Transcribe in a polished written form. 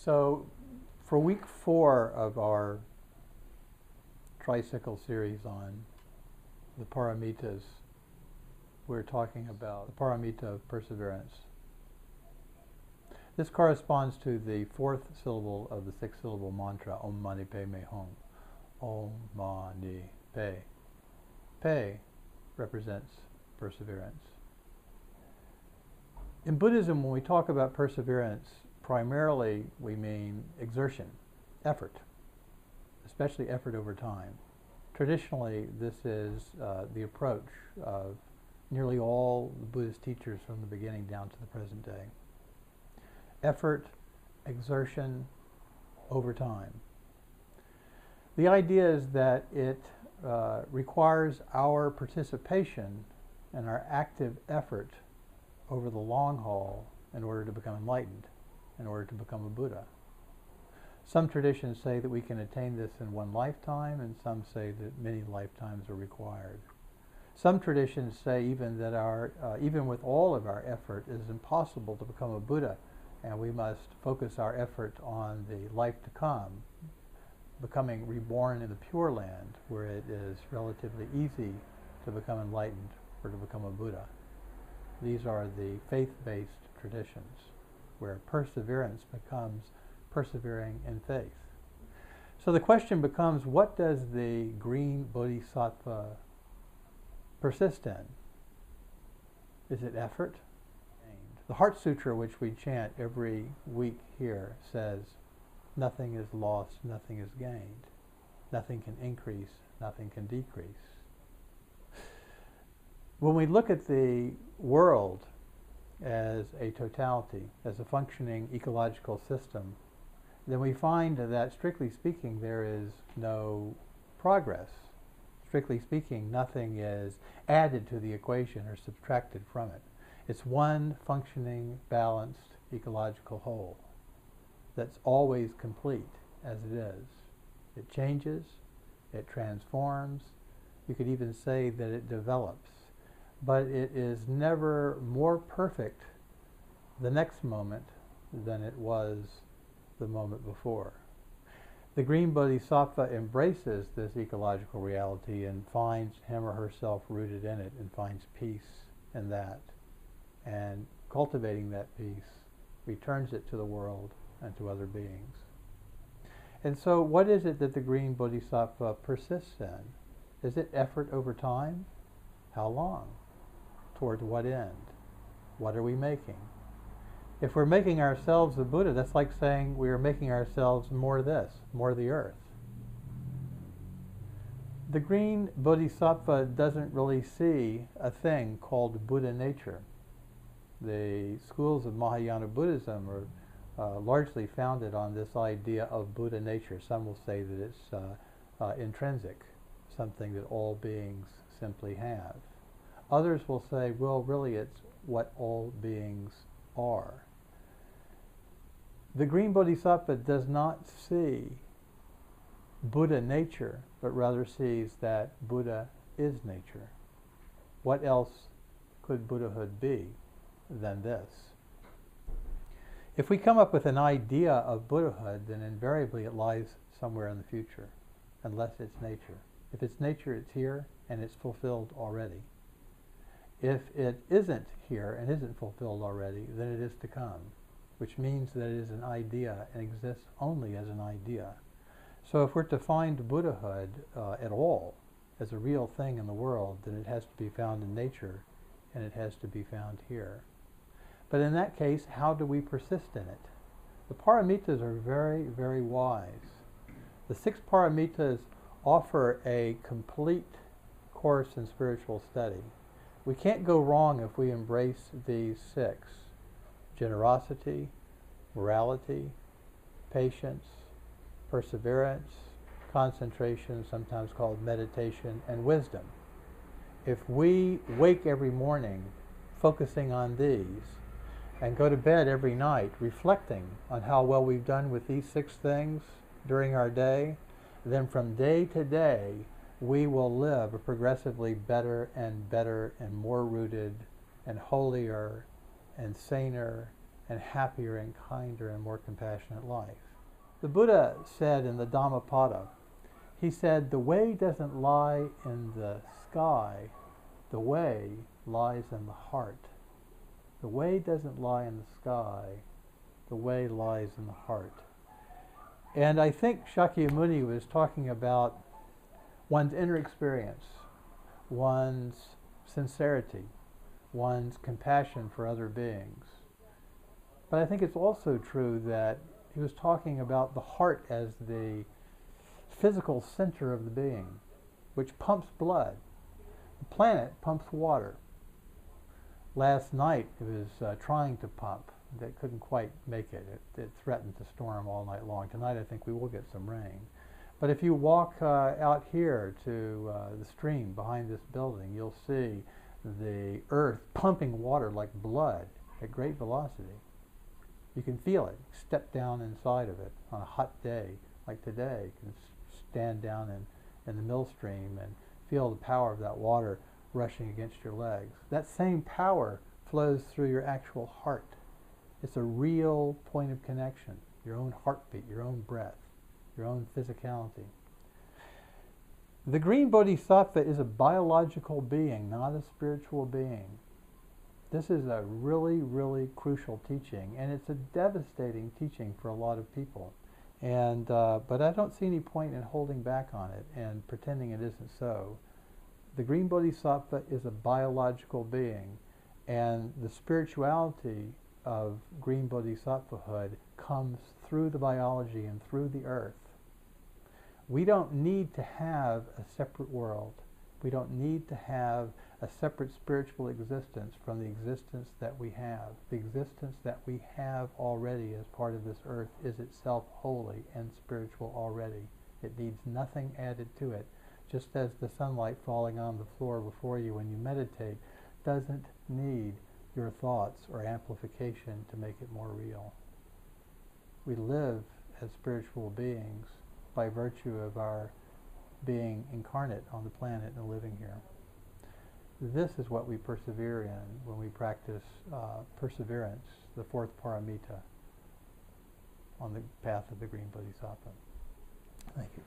So for week 4 of our tricycle series on the paramitas, we're talking about the paramita of perseverance. This corresponds to the 4th syllable of the 6-syllable mantra, Om Mani Padme Hum. Om Mani Padme. Pe represents perseverance. In Buddhism, when we talk about perseverance, primarily we mean exertion, effort, especially effort over time. Traditionally, this is the approach of nearly all the Buddhist teachers from the beginning down to the present day. Effort, exertion, over time. The idea is that it requires our participation and our active effort over the long haul in order to become enlightened, in order to become a Buddha. Some traditions say that we can attain this in one lifetime, and some say that many lifetimes are required. Some traditions say even that even with all of our effort, it is impossible to become a Buddha, and we must focus our effort on the life to come, becoming reborn in the Pure Land, where it is relatively easy to become enlightened or to become a Buddha. These are the faith-based traditions, where perseverance becomes persevering in faith. So the question becomes, what does the green bodhisattva persist in? Is it effort? The Heart Sutra, which we chant every week here, says, nothing is lost, nothing is gained. Nothing can increase, nothing can decrease. When we look at the world as a totality, as a functioning ecological system, then we find that, strictly speaking, there is no progress. Strictly speaking, nothing is added to the equation or subtracted from it. It's one functioning, balanced ecological whole that's always complete as it is. It changes, it transforms, you could even say that it develops, but it is never more perfect the next moment than it was the moment before. The green bodhisattva embraces this ecological reality and finds him or herself rooted in it and finds peace in that. And cultivating that peace returns it to the world and to other beings. And so what is it that the green bodhisattva persists in? Is it effort over time? How long? Toward what end? What are we making? If we're making ourselves a Buddha, that's like saying we are making ourselves more this, more the earth. The green bodhisattva doesn't really see a thing called Buddha nature. The schools of Mahayana Buddhism are largely founded on this idea of Buddha nature. Some will say that it's intrinsic, something that all beings simply have. Others will say, well, really it's what all beings are. The green bodhisattva does not see Buddha nature, but rather sees that Buddha is nature. What else could Buddhahood be than this? If we come up with an idea of Buddhahood, then invariably it lies somewhere in the future, unless it's nature. If it's nature, it's here, and it's fulfilled already. If it isn't here and isn't fulfilled already, then it is to come, which means that it is an idea and exists only as an idea. So if we're to find Buddhahood at all as a real thing in the world, then it has to be found in nature, and it has to be found here. But in that case, how do we persist in it? The paramitas are very, very wise. The 6 paramitas offer a complete course in spiritual study. We can't go wrong if we embrace these 6. Generosity, morality, patience, perseverance, concentration, sometimes called meditation, and wisdom. If we wake every morning focusing on these, and go to bed every night reflecting on how well we've done with these 6 things during our day, then from day to day we will live a progressively better and more rooted and holier and saner and happier and kinder and more compassionate life. The Buddha said in the Dhammapada, he said, the way doesn't lie in the sky, the way lies in the heart. The way doesn't lie in the sky, the way lies in the heart. And I think Shakyamuni was talking about one's inner experience, one's sincerity, one's compassion for other beings. But I think it's also true that he was talking about the heart as the physical center of the being, which pumps blood. The planet pumps water. Last night it was trying to pump. That couldn't quite make it. It threatened to storm all night long. Tonight I think we will get some rain. But if you walk out here to the stream behind this building, you'll see the earth pumping water like blood at great velocity. You can feel it. Step down inside of it on a hot day like today. You can stand down in the mill stream and feel the power of that water rushing against your legs. That same power flows through your actual heart. It's a real point of connection. Your own heartbeat, your own breath, your own physicality. The green bodhisattva is a biological being, not a spiritual being. This is a really, really crucial teaching, and it's a devastating teaching for a lot of people. And but I don't see any point in holding back on it and pretending it isn't so. The green bodhisattva is a biological being, and the spirituality of green bodhisattvahood comes through the biology and through the earth. We don't need to have a separate world. We don't need to have a separate spiritual existence from the existence that we have. The existence that we have already as part of this earth is itself holy and spiritual already. It needs nothing added to it, just as the sunlight falling on the floor before you when you meditate doesn't need your thoughts or amplification to make it more real. We live as spiritual beings by virtue of our being incarnate on the planet and living here. This is what we persevere in when we practice perseverance, the fourth paramita, on the path of the green bodhisattva. Thank you.